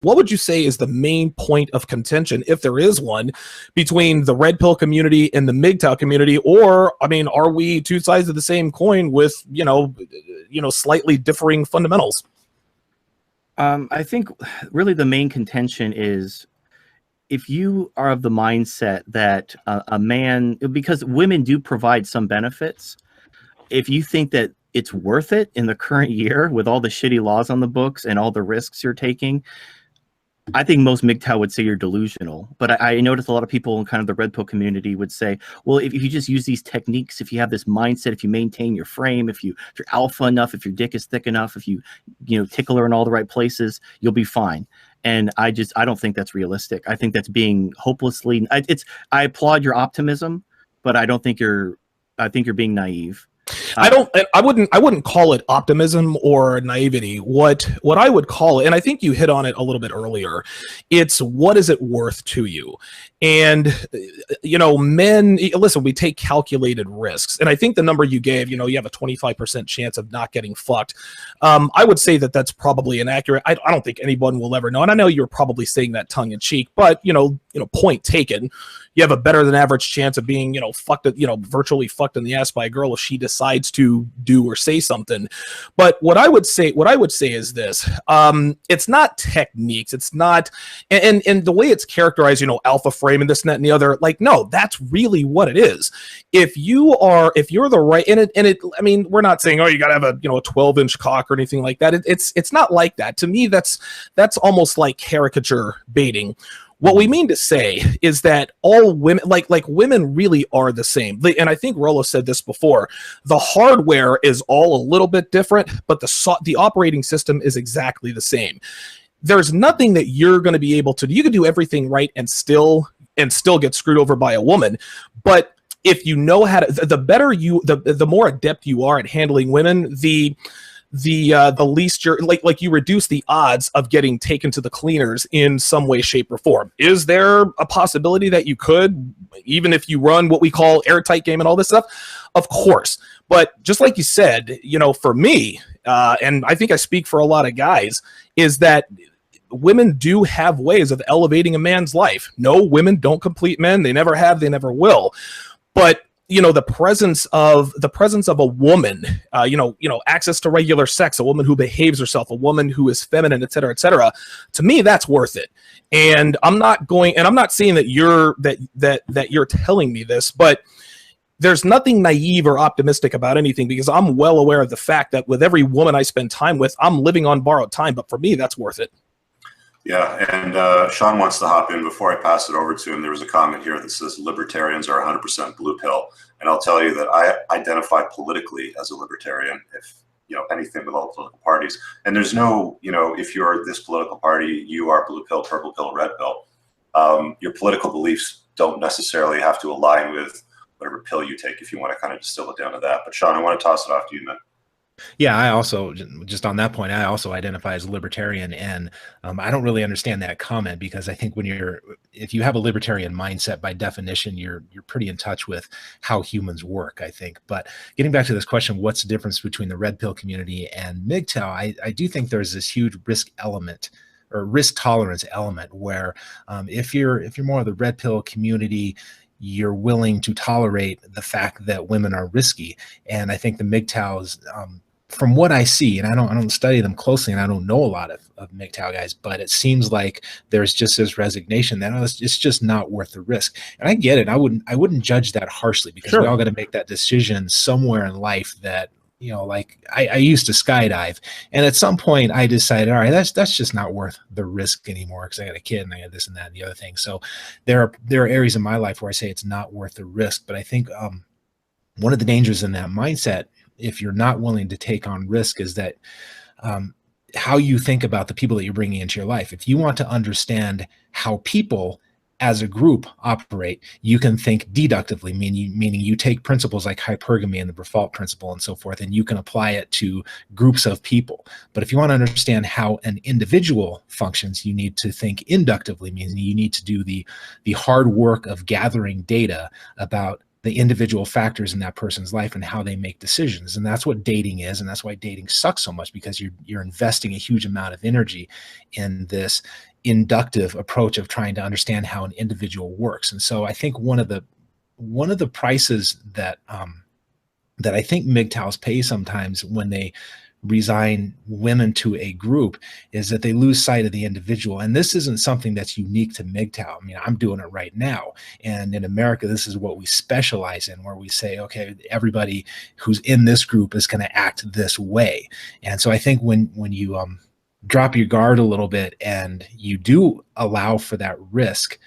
what would you say is the main point of contention, if there is one, between the red pill community and the MGTOW community? Or, I mean, are we two sides of the same coin with, slightly differing fundamentals? I think really the main contention is if you are of the mindset that a man, because women do provide some benefits, if you think that it's worth it in the current year with all the shitty laws on the books and all the risks you're taking, I think most MGTOW would say you're delusional. But I noticed a lot of people in kind of the red pill community would say, well, if you just use these techniques, if you have this mindset, if you maintain your frame, if you're alpha enough, if your dick is thick enough, if you tickle her in all the right places, you'll be fine. And I don't think that's realistic. I think that's being hopelessly, I applaud your optimism, but I think you're being naive. I wouldn't call it optimism or naivety. What I would call it, and I think you hit on it a little bit earlier, it's what is it worth to you? And, men, listen, we take calculated risks. And I think the number you gave, you have a 25% chance of not getting fucked. I would say that that's probably inaccurate. I don't think anyone will ever know. And I know you're probably saying that tongue in cheek, but, point taken. You have a better than average chance of being, fucked, virtually fucked in the ass by a girl if she decides to do or say something. But what I would say is this: it's not techniques. It's not, and the way it's characterized, alpha frame and this and that and the other. Like, no, that's really what it is. If you're the right, I mean, we're not saying, oh, you got to have a 12-inch cock or anything like that. It's not like that. To me, that's almost like caricature baiting. What we mean to say is that all women, like women really are the same. And I think Rollo said this before. The hardware is all a little bit different, but the operating system is exactly the same. There's nothing that you're going to be able to do. You can do everything right and still get screwed over by a woman. But if you know how to, the more adept you are at handling women, the least you're like you reduce the odds of getting taken to the cleaners in some way, shape, or form. Is there a possibility that you could, even if you run what we call airtight game and all this stuff? Of course. But just like you said, for me, and I think I speak for a lot of guys, is that women do have ways of elevating a man's life. No, women don't complete men. They never have, they never will. But the presence of a woman, access to regular sex, a woman who behaves herself, a woman who is feminine, et cetera, to me, that's worth it. And I'm not saying that you're telling me this, but there's nothing naive or optimistic about anything, because I'm well aware of the fact that with every woman I spend time with, I'm living on borrowed time. But for me, that's worth it. Yeah, and Sean wants to hop in. Before I pass it over to him, there was a comment here that says libertarians are 100% blue pill. And I'll tell you that I identify politically as a libertarian, if anything, with all political parties. And there's no, if you're this political party, you are blue pill, purple pill, red pill. Your political beliefs don't necessarily have to align with whatever pill you take, if you want to kind of distill it down to that. But Sean, I want to toss it off to you, man. Yeah, I also, just on that point, I also identify as a libertarian, and I don't really understand that comment, because I think if you have a libertarian mindset, by definition, you're pretty in touch with how humans work, I think. But getting back to this question, what's the difference between the red pill community and MGTOW? I do think there's this huge risk element, or risk tolerance element, where if you're more of the red pill community, you're willing to tolerate the fact that women are risky. And I think the MGTOWs, from what I see, and I don't study them closely, and I don't know a lot of MGTOW guys, but it seems like there's just this resignation that it's just not worth the risk. And I get it. I wouldn't judge that harshly, because we all got to make that decision somewhere in life that, like I used to skydive, and at some point I decided, all right, that's just not worth the risk anymore, because I got a kid and I got this and that and the other thing. So there are areas in my life where I say it's not worth the risk. But I think one of the dangers in that mindset, if you're not willing to take on risk, is that how you think about the people that you're bringing into your life. If you want to understand how people as a group operate, you can think deductively, meaning you take principles like hypergamy and the Briffault principle and so forth, and you can apply it to groups of people. But if you want to understand how an individual functions, you need to think inductively, meaning you need to do the hard work of gathering data about the individual factors in that person's life and how they make decisions. And that's what dating is. And that's why dating sucks so much, because you're investing a huge amount of energy in this. inductive approach of trying to understand how an individual works. And so I think one of the prices that that I think MGTOWs pay sometimes when they resign women to a group is that they lose sight of the individual. And this isn't something that's unique to MGTOW. I mean, I'm doing it right now. And in America, this is what we specialize in, where we say, okay, everybody who's in this group is going to act this way. And so I think when you drop your guard a little bit and you do allow for that risk,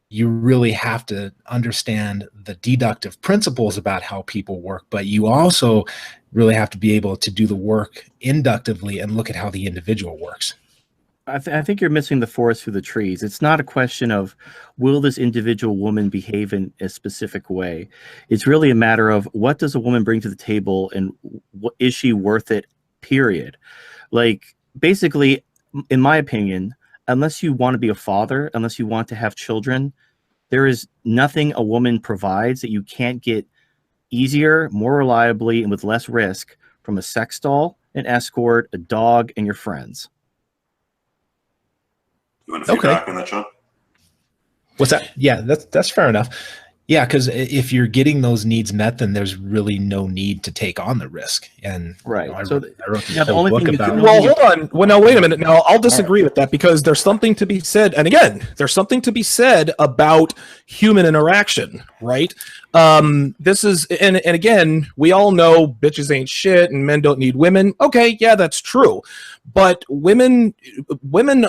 you really have to understand the deductive principles about how people work, but you also really have to be able to do the work inductively and look at how the individual works. I think you're missing the forest through the trees. It's not a question of will this individual woman behave in a specific way. It's really a matter of what does a woman bring to the table and is she worth it, period. Like, basically, in my opinion, unless you want to be a father, unless you want to have children, there is nothing a woman provides that you can't get easier, more reliably, and with less risk from a sex doll, an escort, a dog, and your friends. You want to feedback on that, Sean? What's that? Yeah, that's fair enough. Yeah, because if you're getting those needs met, then there's really no need to take on the risk. And right. I wrote the only thing about it. Well, hold on. Well, now wait a minute. Now I'll disagree with that, because there's something to be said. And again, there's something to be said about human interaction, right? This is, and again, we all know bitches ain't shit and men don't need women. Okay, yeah, that's true. But women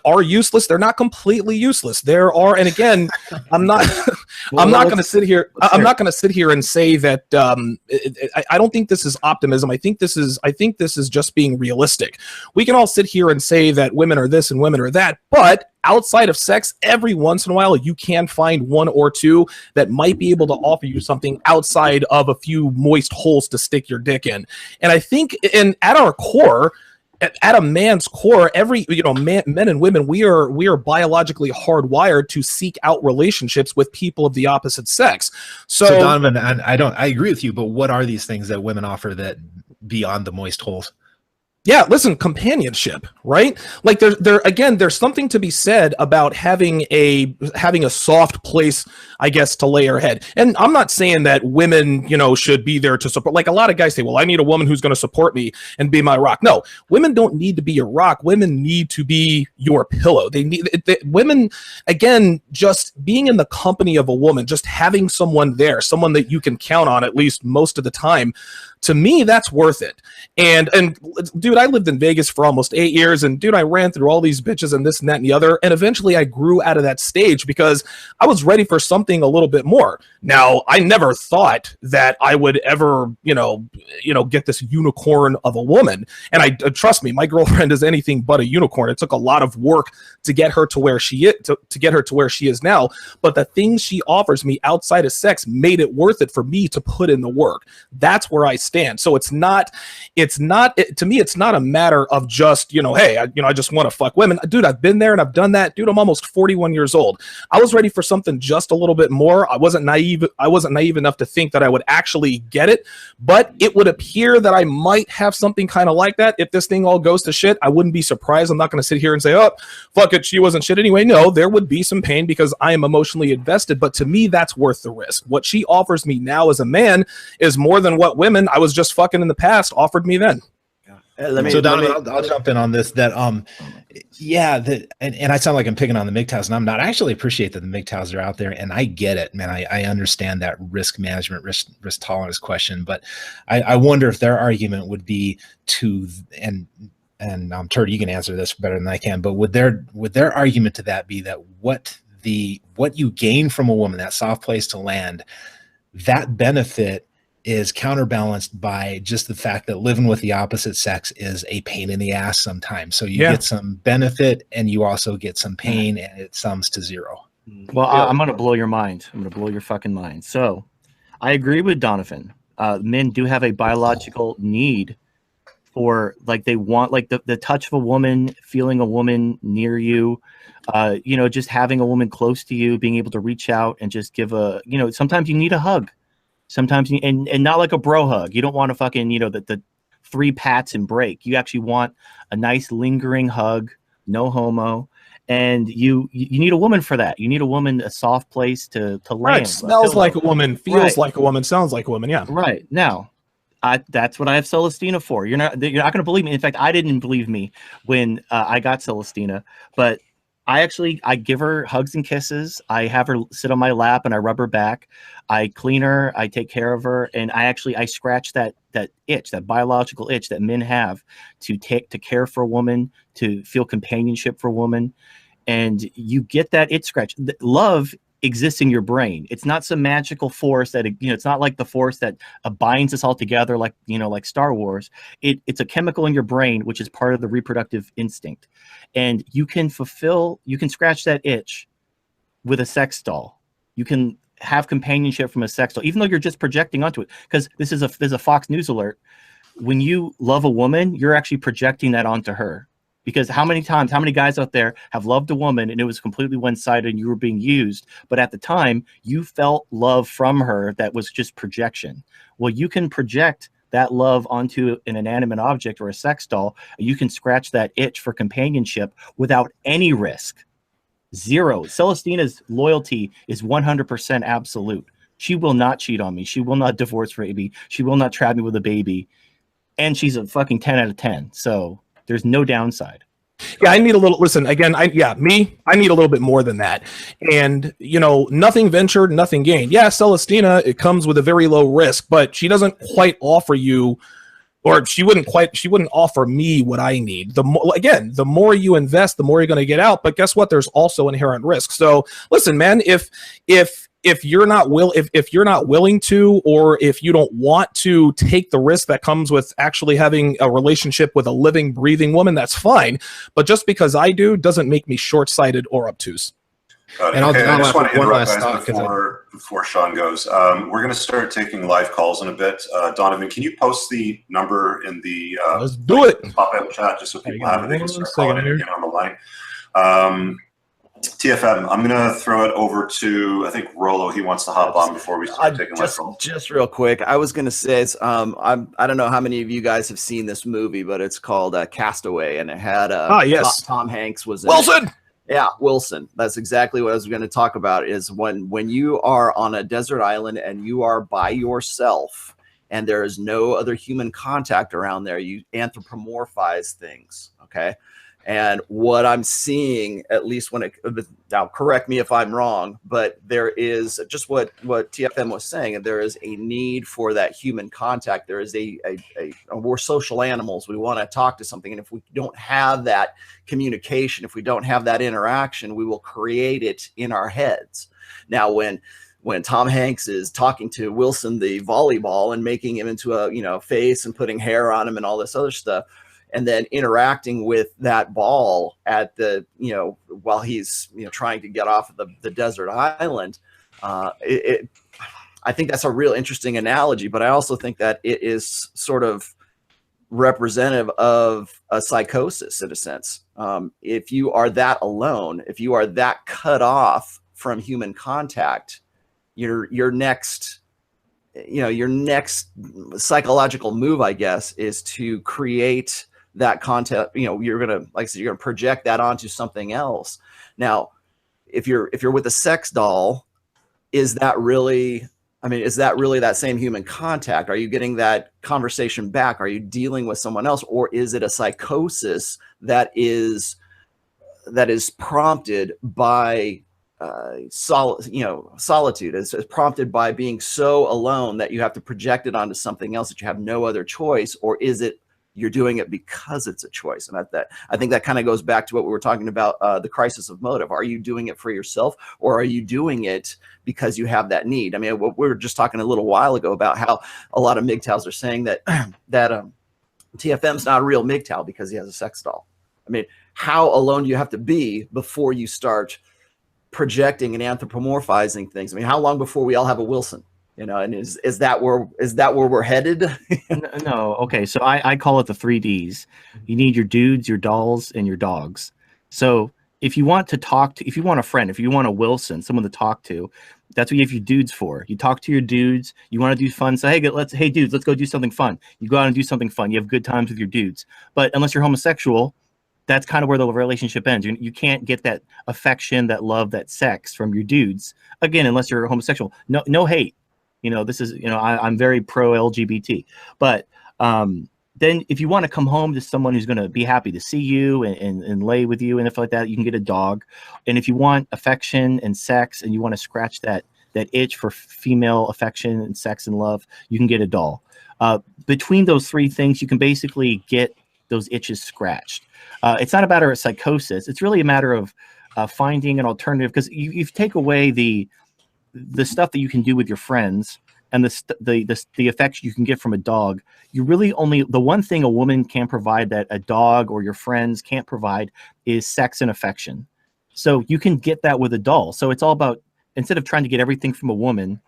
are useless. They're not completely useless. There are, and again, I'm not going to sit here. I'm not going to sit here and say that. I don't think this is optimism. I think this is just being realistic. We can all sit here and say that women are this and women are that, but outside of sex, every once in a while, you can find one or two that might be able to offer you something outside of a few moist holes to stick your dick in. And I think, and at our core, at a man's core, men and women, we are biologically hardwired to seek out relationships with people of the opposite sex. So Donovan, I agree with you, but what are these things that women offer that beyond the moist holes? Yeah, listen, companionship, right? Like there's something to be said about having a soft place, I guess, to lay your head. And I'm not saying that women, should be there to support. Like a lot of guys say, well, I need a woman who's going to support me and be my rock. No, women don't need to be your rock. Women need to be your pillow. Women, again, just being in the company of a woman, just having someone there, someone that you can count on at least most of the time. To me, that's worth it. And dude, I lived in Vegas for almost 8 years, and dude, I ran through all these bitches and this and that and the other, and eventually I grew out of that stage because I was ready for something a little bit more. Now, I never thought that I would ever, get this unicorn of a woman. And I trust me, my girlfriend is anything but a unicorn. It took a lot of work to get her to where she is, to get her to where she is now. But the things she offers me outside of sex made it worth it for me to put in the work. That's where I stand. So to me, it's not a matter of just, hey, I just want to fuck women. Dude, I've been there and I've done that. Dude, I'm almost 41 years old. I was ready for something just a little bit more. I wasn't naive enough to think that I would actually get it, but it would appear that I might have something kind of like that. If this thing all goes to shit, I wouldn't be surprised. I'm not going to sit here and say, oh, fuck it, she wasn't shit anyway. No, there would be some pain because I am emotionally invested, but to me, that's worth the risk. What she offers me now as a man is more than what women I was just fucking in the past offered me then. So Donovan, I'll jump in on this. That and I sound like I'm picking on the MGTOWs, and I'm not. I actually appreciate that the MGTOWs are out there, and I get it, man. I understand that risk management, risk tolerance question, but I wonder if their argument would be to and Turd, you can answer this better than I can, but would their argument to that be that what you gain from a woman, that soft place to land, that benefit is counterbalanced by just the fact that living with the opposite sex is a pain in the ass sometimes. So you get some benefit and you also get some pain, and it sums to zero. Well, I'm going to blow your mind. I'm going to blow your fucking mind. So I agree with Donovan. Men do have a biological need for, like, they want, like, the touch of a woman, feeling a woman near you, just having a woman close to you, being able to reach out and just give sometimes you need a hug. Sometimes, and not like a bro hug. You don't want to fucking, the 3 pats and break. You actually want a nice lingering hug, no homo. And you need a woman for that. You need a woman, a soft place to land. Right. Smells like a woman, feels like a woman, sounds like a woman. Yeah. Right. Now, that's what I have Celestina for. You're not going to believe me. In fact, I didn't believe me when I got Celestina, but I give her hugs and kisses. I have her sit on my lap and I rub her back. I clean her. I take care of her. And I scratch that itch, that biological itch that men have to care for a woman, to feel companionship for a woman. And you get that itch scratch. Love exists in your brain. It's not some magical force that, it's not like the force that binds us all together, like Star Wars. It's a chemical in your brain, which is part of the reproductive instinct. And you can scratch that itch with a sex doll. You can have companionship from a sex doll, even though you're just projecting onto it. Because there's a Fox News alert. When you love a woman, you're actually projecting that onto her. Because how many guys out there have loved a woman and it was completely one-sided and you were being used, but at the time you felt love from her that was just projection. Well, you can project that love onto an inanimate object or a sex doll. You can scratch that itch for companionship without any risk. Zero. Celestina's loyalty is 100% absolute. She will not cheat on me. She will not divorce Raby. She will not trap me with a baby. And she's a fucking 10 out of 10. So there's no downside. Yeah, I need a little, listen, again, I need a little bit more than that. And, nothing ventured, nothing gained. Yeah, Celestina, it comes with a very low risk, but she doesn't quite offer you, or she wouldn't offer me what I need. The more you invest, the more you're going to get out. But guess what? There's also inherent risk. So listen, man, if you're not willing to, or if you don't want to take the risk that comes with actually having a relationship with a living, breathing woman, that's fine. But just because I do doesn't make me short-sighted or obtuse. And I just want to interrupt guys before Sean goes. We're going to start taking live calls in a bit. Donovan, can you post the number in the let's do it. Pop-up chat just so people have it? They can start calling in again on the line. TFM, I'm going to throw it over to, I think, Rollo. He wants to hop on before we start taking live calls. Just real quick, I was going to say, I don't know how many of you guys have seen this movie, but it's called Castaway, and it had Tom Hanks was in Wilson. It. Yeah, Wilson. That's exactly what I was going to talk about, is when you are on a desert island and you are by yourself and there is no other human contact around there, you anthropomorphize things, okay? And what I'm seeing, at least now correct me if I'm wrong, but there is just what TFM was saying, and there is a need for that human contact. There is we're social animals. We want to talk to something. And if we don't have that communication, if we don't have that interaction, we will create it in our heads. Now, when Tom Hanks is talking to Wilson, the volleyball, and making him into a face and putting hair on him and all this other stuff, and then interacting with that ball at the, while he's, trying to get off of the desert island. I think that's a real interesting analogy, but I also think that it is sort of representative of a psychosis in a sense. If you are that alone, if you are that cut off from human contact, your next psychological move, I guess, is to create that content. You're gonna, like I said, you're gonna project that onto something else. Now, if you're with a sex doll, is that really that same human contact? Are you getting that conversation back? Are you dealing with someone else, or is it a psychosis that is prompted by solitude? It's prompted by being so alone that you have to project it onto something else, that you have no other choice? Or is it you're doing it because it's a choice? And I think that kind of goes back to what we were talking about, the crisis of motive. Are you doing it for yourself, or are you doing it because you have that need? I mean, we were just talking a little while ago about how a lot of MGTOWs are saying that TFM's not a real MGTOW because he has a sex doll. I mean, how alone do you have to be before you start projecting and anthropomorphizing things? I mean, how long before we all have a Wilson? And is that where we're headed? No. Okay. So I call it the 3 Ds. You need your dudes, your dolls, and your dogs. So if you want if you want a friend, if you want a Wilson, someone to talk to, that's what you have your dudes for. You talk to your dudes. You want to do fun. So, hey dudes, let's go do something fun. You go out and do something fun. You have good times with your dudes. But unless you're homosexual, that's kind of where the relationship ends. You can't get that affection, that love, that sex from your dudes again, unless you're homosexual. No hate. This is, I'm very pro LGBT, but then if you want to come home to someone who's going to be happy to see you and lay with you and stuff like that, you can get a dog. And if you want affection and sex and you want to scratch that itch for female affection and sex and love, you can get a doll. Between those three things, you can basically get those itches scratched. It's not a matter of psychosis. It's really a matter of finding an alternative, because you take away the stuff that you can do with your friends and the affection you can get from a dog. You really only, the one thing a woman can provide that a dog or your friends can't provide is sex and affection. So you can get that with a doll. So it's all about, instead of trying to get everything from a woman,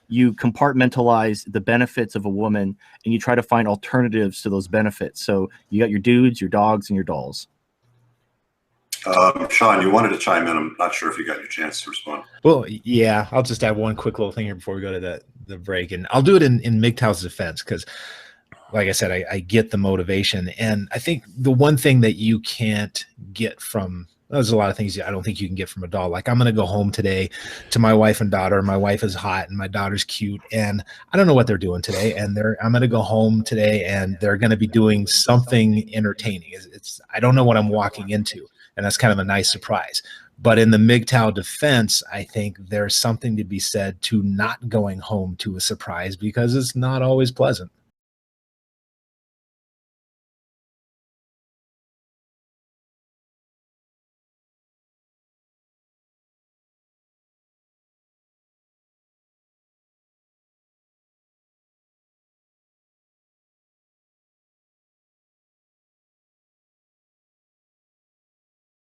you compartmentalize the benefits of a woman and you try to find alternatives to those benefits. So you got your dudes, your dogs, and your dolls. Sean, you wanted to chime in. I'm not sure if you got your chance to respond. Well, yeah, I'll just add one quick little thing here before we go to the break, and I'll do it in MGTOW's defense, because like I said, I get the motivation. And I think the one thing that you can't get from, there's a lot of things I don't think you can get from a doll. Like, I'm going to go home today to my wife and daughter. My wife is hot and my daughter's cute, and I don't know what they're doing today. And I'm going to go home today and they're going to be doing something entertaining. I don't know what I'm walking into. And that's kind of a nice surprise. But in the MGTOW defense, I think there's something to be said to not going home to a surprise, because it's not always pleasant.